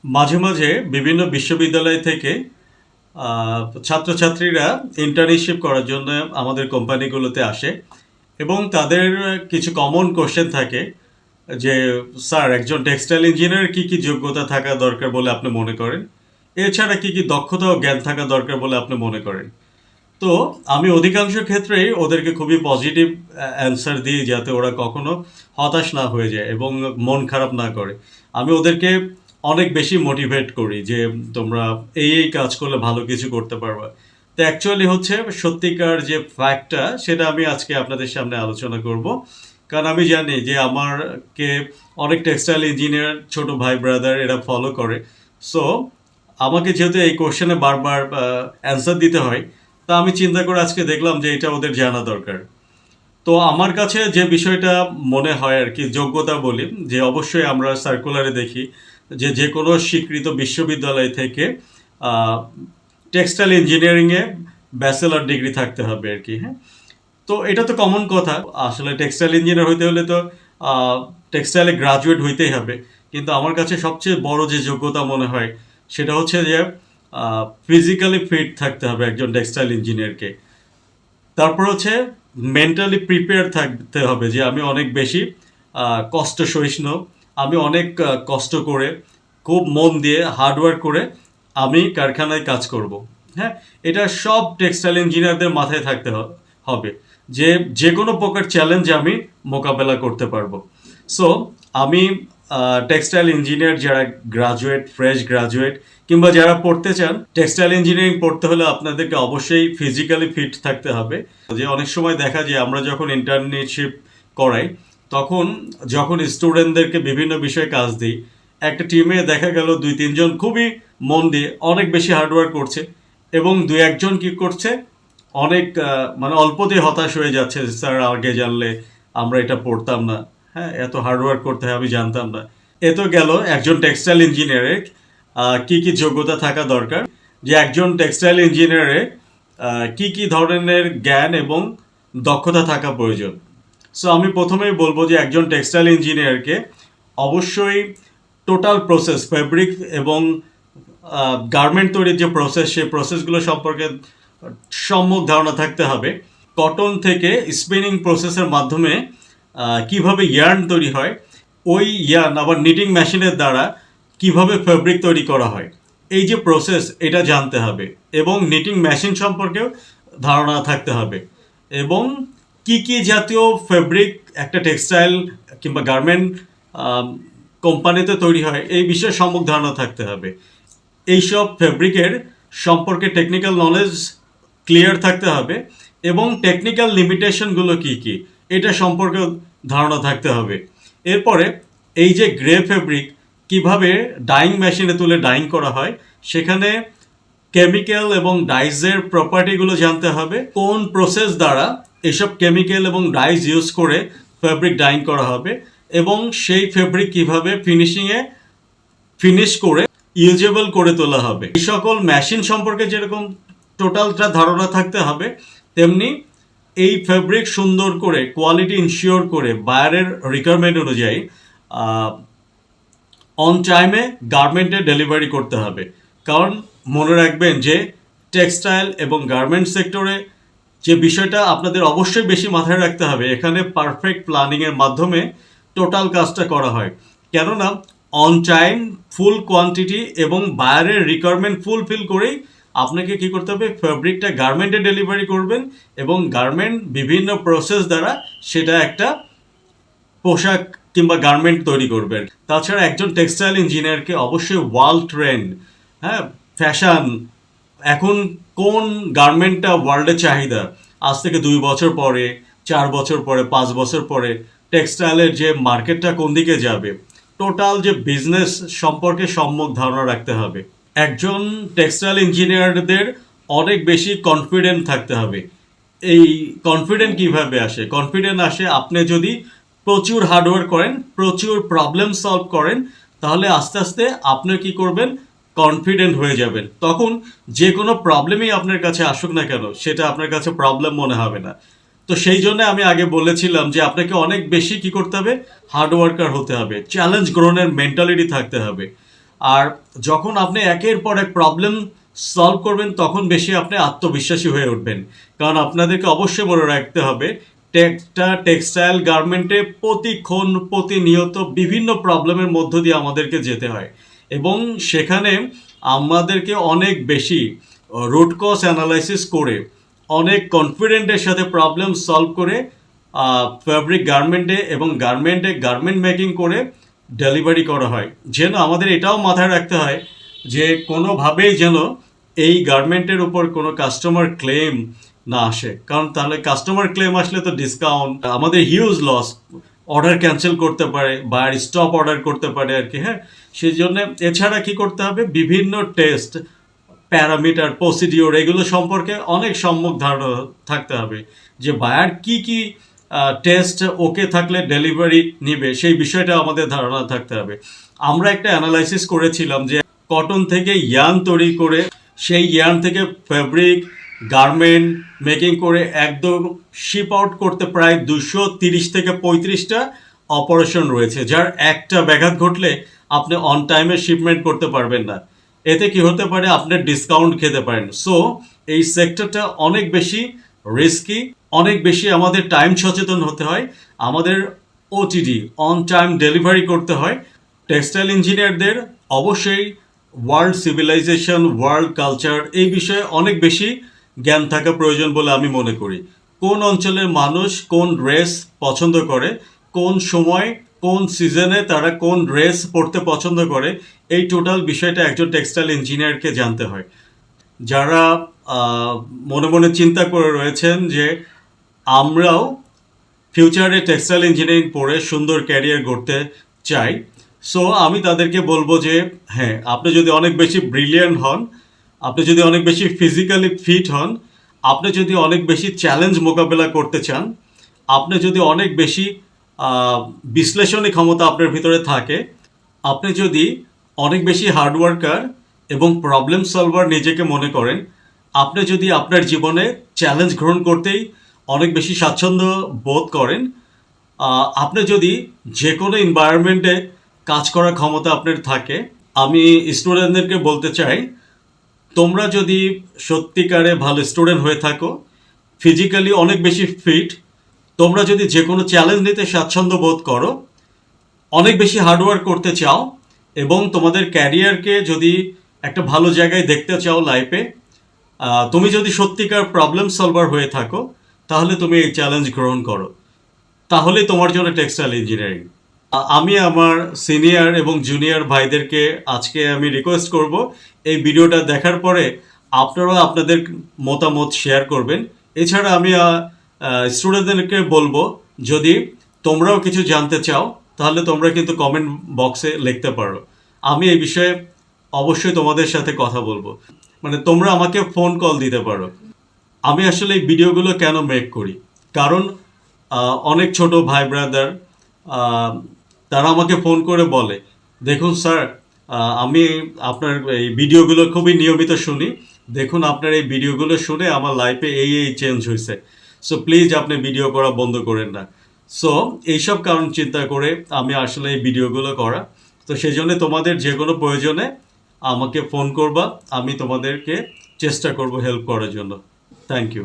মাঝে মাঝে বিভিন্ন বিশ্ববিদ্যালয় থেকে ছাত্রছাত্রীরা ইন্টার্নশিপ করার জন্য আমাদের কোম্পানিগুলোতে আসে এবং তাদের কিছু কমন কোশ্চেন থাকে যে স্যার একজন টেক্সটাইল ইঞ্জিনিয়ার কি কি যোগ্যতা থাকা দরকার বলে আপনি মনে করেন, এছাড়া কি কি দক্ষতা ও জ্ঞান থাকা দরকার বলে আপনি মনে করেন। তো আমি অধিকাংশ ক্ষেত্রেই ওদেরকে খুবই পজিটিভ অ্যান্সার দিই যাতে ওরা কখনো হতাশ না হয়ে যায় এবং মন খারাপ না করে। আমি ওদেরকে অনেক বেশি মোটিভেট করি যে তোমরা এই কাজ করলে ভালো কিছু করতে পারবা। তো অ্যাকচুয়ালি হচ্ছে সত্যিকার যে ফ্যাক্টটা সেটা আমি আজকে আপনাদের সামনে আলোচনা করব, কারণ আমি জানি যে আমারকে অনেক টেক্সটাইল ইঞ্জিনিয়ার ছোট ভাই ব্রাদার এরা ফলো করে। সো আমাকে যেহেতু এই কোশ্চেনে বারবার অ্যান্সার দিতে হয়, তা আমি চিন্তা করে আজকে দেখলাম যে এটা ওদের জানা দরকার। তো আমার কাছে যে বিষয়টা মনে হয় আর কি যোগ্যতা বলি, যে অবশ্যই আমরা সার্কুলারে দেখি যে যে কোনো স্বীকৃত বিশ্ববিদ্যালয় থেকে টেক্সটাইল ইঞ্জিনিয়ারিংয়ে ব্যাচেলর ডিগ্রি থাকতে হবে আর কি। হ্যাঁ, তো এটা তো কমন কথা। আসলে টেক্সটাইল ইঞ্জিনিয়ার হইতে হলে তো টেক্সটাইলে গ্রাজুয়েট হইতেই হবে। কিন্তু আমার কাছে সবচেয়ে বড় যে যোগ্যতা মনে হয় সেটা হচ্ছে যে ফিজিক্যালি ফিট থাকতে হবে একজন টেক্সটাইল ইঞ্জিনিয়ারকে। তারপর হচ্ছে মেন্টালি প্রিপেয়ার থাকতে হবে যে আমি অনেক বেশি কষ্ট সহিষ্ণু, আমি অনেক কষ্ট করে খুব মন দিয়ে হার্ডওয়ার্ক করে আমি কারখানায় কাজ করব। হ্যাঁ, এটা সব টেক্সটাইল ইঞ্জিনিয়ারদের মাথায় থাকতে হবে যে যে কোনো প্রকার চ্যালেঞ্জ আমি মোকাবেলা করতে পারবো। সো আমি টেক্সটাইল ইঞ্জিনিয়ার যারা গ্রাজুয়েট, ফ্রেশ গ্রাজুয়েট কিংবা যারা পড়তে চান, টেক্সটাইল ইঞ্জিনিয়ারিং পড়তে হলে আপনাদেরকে অবশ্যই ফিজিক্যালি ফিট থাকতে হবে। যে অনেক সময় দেখা যায় আমরা যখন ইন্টার্নশিপ করাই তখন যখন স্টুডেন্টদেরকে বিভিন্ন বিষয়ে কাজ দিই, একটা টিমে দেখা গেল 2-3 জন খুবই মন দিয়ে অনেক বেশি হার্ডওয়ার্ক করছে এবং 2-1 জন কি করছে অনেক মানে অল্পতেই হতাশ হয়ে যাচ্ছে, স্যার আগে জানলে আমরা এটা পড়তাম না। হ্যাঁ, এত হার্ডওয়ার্ক করতে হয় আমি জানতাম না। এ তো গেল একজন টেক্সটাইল ইঞ্জিনিয়ারের কি কি যোগ্যতা থাকা দরকার, যে একজন টেক্সটাইল ইঞ্জিনিয়ারের কি কি ধরনের জ্ঞান এবং দক্ষতা থাকা প্রয়োজন। সো আমি প্রথমেই বলবো যে একজন টেক্সটাইল ইঞ্জিনিয়ারকে অবশ্যই টোটাল প্রসেস, ফ্যাব্রিক এবং গার্মেন্ট তৈরির যে প্রসেস, সেই প্রসেসগুলো সম্পর্কে সম্যক ধারণা থাকতে হবে। কটন থেকে স্পিনিং প্রসেসের মাধ্যমে কিভাবে ইয়ার্ন তৈরি হয়, ওই ইয়ার্ন আবার নিটিং মেশিনের দ্বারা কিভাবে ফ্যাব্রিক তৈরি করা হয়, এই যে প্রসেস এটা জানতে হবে এবং নিটিং মেশিন সম্পর্কেও ধারণা থাকতে হবে এবং কি কি জাতীয় ফ্যাব্রিক একটা টেক্সটাইল কিংবা গার্মেন্ট কোম্পানিতে তৈরি হয় এই বিষয়ে সম্যক ধারণা থাকতে হবে। এইসব ফ্যাব্রিকের সম্পর্কে টেকনিক্যাল নলেজ ক্লিয়ার থাকতে হবে এবং টেকনিক্যাল লিমিটেশনগুলো কি কি এটা সম্পর্কে ধারণা থাকতে হবে। এরপরে এই যে গ্রে ফ্যাব্রিক কিভাবে ডাইং মেশিনে তুলে ডাইং করা হয়, সেখানে কেমিক্যাল এবং ডাইজের প্রপার্টিগুলো জানতে হবে, কোন প্রসেস দ্বারা এসব কেমিক্যাল এবং ডাইজ ইউজ করে ফ্যাব্রিক ডাইং করা হবে এবং সেই ফ্যাব্রিক কিভাবে ফিনিশিংয়ে ফিনিশ করে ইউজেবল করে তোলা হবে। এই সকল মেশিন সম্পর্কে যেরকম টোটালটা ধারণা থাকতে হবে, তেমনি এই ফ্যাব্রিক সুন্দর করে কোয়ালিটি ইনশিওর করে বায়ারের রিকোয়ারমেন্ট অনুযায়ী অন টাইমে গার্মেন্টে ডেলিভারি করতে হবে। কারণ মনে রাখবেন যে টেক্সটাইল এবং গার্মেন্ট সেক্টরে যে বিষয়টা আপনাদের অবশ্যই বেশি মাথায় রাখতে হবে, এখানে পারফেক্ট প্ল্যানিংয়ের মাধ্যমে টোটাল কাজটা করা হয়। কেননা অন টাইম, ফুল কোয়ান্টিটি এবং বায়ারের রিকোয়ারমেন্ট ফুলফিল করেই আপনাকে কি করতে হবে, ফ্যাব্রিকটা গার্মেন্টে ডেলিভারি করবেন এবং গার্মেন্ট বিভিন্ন প্রসেস দ্বারা সেটা একটা পোশাক কিংবা গার্মেন্ট তৈরি করবেন। তাছাড়া একজন টেক্সটাইল ইঞ্জিনিয়ারকে অবশ্যই ওয়ার্ল্ড ট্রেন্ড, হ্যাঁ, ফ্যাশন, এখন কোন গার্মেন্টটা ওয়ার্ল্ডের চাহিদা, আজ থেকে 2 বছর পরে, 4 বছর পরে, 5 বছর পরে টেক্সটাইলের যে মার্কেটটা কোন দিকে যাবে, টোটাল যে বিজনেস সম্পর্কে সম্যক ধারণা রাখতে হবে। একজন টেক্সটাইল ইঞ্জিনিয়ারদের অনেক বেশি কনফিডেন্ট থাকতে হবে। এই কনফিডেন্ট কিভাবে আসে? কনফিডেন্ট আসে আপনি যদি প্রচুর হার্ডওয়ার্ক করেন, প্রচুর প্রবলেম সলভ করেন, তাহলে আস্তে আস্তে আপনি কি করবেন, কনফিডেন্ট হয়ে যাবেন। তখন যে কোনো প্রবলেমই আপনার কাছে আসুক না কেন সেটা আপনার কাছে প্রবলেম মনে হবে না। তো সেই জন্য আমি আগে বলেছিলাম যে আপনাকে অনেক বেশি কি করতে হবে, হার্ডওয়ার্কার হতে হবে, চ্যালেঞ্জ গ্রহণের মেন্টালিটি থাকতে হবে। আর যখন আপনি একের পর এক প্রবলেম সলভ করবেন তখন বেশি আপনি আত্মবিশ্বাসী হয়ে উঠবেন। কারণ আপনাদেরকে অবশ্যই মনে রাখতে হবে টেক্সটাইল গার্মেন্টে প্রতিক্ষণ প্রতিনিয়ত বিভিন্ন প্রবলেমের মধ্য দিয়ে আমাদেরকে যেতে হয় এবং সেখানে আমাদেরকে অনেক বেশি রুট কজ অ্যানালাইসিস করে অনেক কনফিডেন্টের সাথে প্রবলেম সলভ করে ফ্যাব্রিক গার্মেন্টে এবং গার্মেন্ট মেকিং করে ডেলিভারি করা হয়। যেন আমাদের এটাও মাথায় রাখতে হয় যে কোনোভাবেই যেন এই গার্মেন্টের উপর কোনো কাস্টমার ক্লেম না আসে, কারণ তাহলে কাস্টমার ক্লেম আসলে তো ডিসকাউন্ট, আমাদের হিউজ লস, অর্ডার ক্যান্সেল করতে পারে বা স্টপ অর্ডার করতে পারে আর কি। হ্যাঁ, সেই জন্য এছাড়া কি করতে হবে, বিভিন্ন টেস্ট প্যারামিটার প্রসিডিওর এগুলো সম্পর্কে অনেক সম্যক ধারণা থাকতে হবে যে বায়ার কি কি টেস্ট ওকে থাকলে ডেলিভারি নিবে, সেই বিষয়টা আমাদের ধারণা থাকতে হবে। আমরা একটা অ্যানালাইসিস করেছিলাম যে কটন থেকে ইয়ার্ন তৈরি করে সেই ইয়ার্ন থেকে ফ্যাব্রিক গার্মেন্ট মেকিং করে একদম শিপ আউট করতে প্রায় 230 থেকে 35টা অপারেশন রয়েছে, যার একটা ব্যাঘাত ঘটলে আপনি অন টাইমে শিপমেন্ট করতে পারবেন না। এতে কি হতে পারে, আপনি ডিসকাউন্ট খেতে পারেন। সো এই সেক্টরটা অনেক বেশি রিস্কি, অনেক বেশি আমাদের টাইম সচেতন হতে হয়, আমাদের ওটিডি অন টাইম ডেলিভারি করতে হয়। টেক্সটাইল ইঞ্জিনিয়ারদের অবশ্যই ওয়ার্ল্ড সিভিলাইজেশন, ওয়ার্ল্ড কালচার এই বিষয়ে অনেক বেশি জ্ঞান থাকা প্রয়োজন বলে আমি মনে করি। কোন অঞ্চলের মানুষ কোন ড্রেস পছন্দ করে, কোন সময় কোন সিজনে তারা কোন ড্রেস পরতে পছন্দ করে, এই টোটাল বিষয়টা একজন টেক্সটাইল ইঞ্জিনিয়ারকে জানতে হয়। যারা মনে মনে চিন্তা করে রয়েছেন যে আমরাও ফিউচারে টেক্সটাইল ইঞ্জিনিয়ারিং পড়ে সুন্দর ক্যারিয়ার গড়তে চাই, সো আমি তাদেরকে বলবো যে হ্যাঁ, আপনি যদি অনেক বেশি ব্রিলিয়ান্ট হন, আপনি যদি অনেক বেশি ফিজিক্যালি ফিট হন, আপনি যদি অনেক বেশি চ্যালেঞ্জ মোকাবেলা করতে চান, আপনি যদি অনেক বেশি বিশ্লেষণী ক্ষমতা আপনার ভিতরে থাকে, আপনি যদি অনেক বেশি হার্ডওয়ার্কার এবং প্রবলেম সলভার নিজেকে মনে করেন, আপনি যদি আপনার জীবনে চ্যালেঞ্জ গ্রহণ করতেই অনেক বেশি স্বাচ্ছন্দ্য বোধ করেন, আপনি যদি যে কোনো এনভায়রনমেন্টে কাজ করার ক্ষমতা আপনার থাকে, আমি স্টুডেন্টদেরকে বলতে চাই, তোমরা যদি সত্যিকারে ভালো স্টুডেন্ট হয়ে থাকো, ফিজিক্যালি অনেক বেশি ফিট, তোমরা যদি যে কোনো চ্যালেঞ্জ নিতে স্বাচ্ছন্দ্য বোধ করো, অনেক বেশি হার্ডওয়ার্ক করতে চাও এবং তোমাদের ক্যারিয়ারকে যদি একটা ভালো জায়গায় দেখতে চাও লাইফে, তুমি যদি সত্যিকার প্রবলেম সলভার হয়ে থাকো, তাহলে তুমি এই চ্যালেঞ্জ গ্রহণ করো, তাহলেই তোমার জন্য টেক্সটাইল ইঞ্জিনিয়ারিং। আমি আমার সিনিয়র এবং জুনিয়র ভাইদেরকে আজকে আমি রিকোয়েস্ট করব, এই ভিডিওটা দেখার পরে আপনারা আপনাদের মতামত শেয়ার করবেন। এছাড়া আমি স্টুডেন্টদেরকে বলবো, যদি তোমরাও কিছু জানতে চাও তাহলে তোমরা কিন্তু কমেন্ট বক্সে লিখতে পারো, আমি এই বিষয়ে অবশ্যই তোমাদের সাথে কথা বলবো। মানে তোমরা আমাকে ফোন কল দিতে পারো। আমি আসলে এই ভিডিওগুলো কেন মেক করি, কারণ অনেক ছোট ভাই ব্রাদার তারা আমাকে ফোন করে বলে, দেখুন স্যার, আমি আপনার এই ভিডিওগুলো খুবই নিয়মিত শুনি, দেখুন আপনার এই ভিডিওগুলো শুনে আমার লাইফে এই চেঞ্জ হয়েছে, সো প্লিজ আপনি ভিডিও করা বন্ধ করেন না। সো এইসব কারণ চিন্তা করে আমি আসলে এই ভিডিওগুলো করা। তো সেই জন্য তোমাদের যে কোনো প্রয়োজনে আমাকে ফোন করবা, আমি তোমাদেরকে চেষ্টা করব হেল্প করার জন্য। Thank you.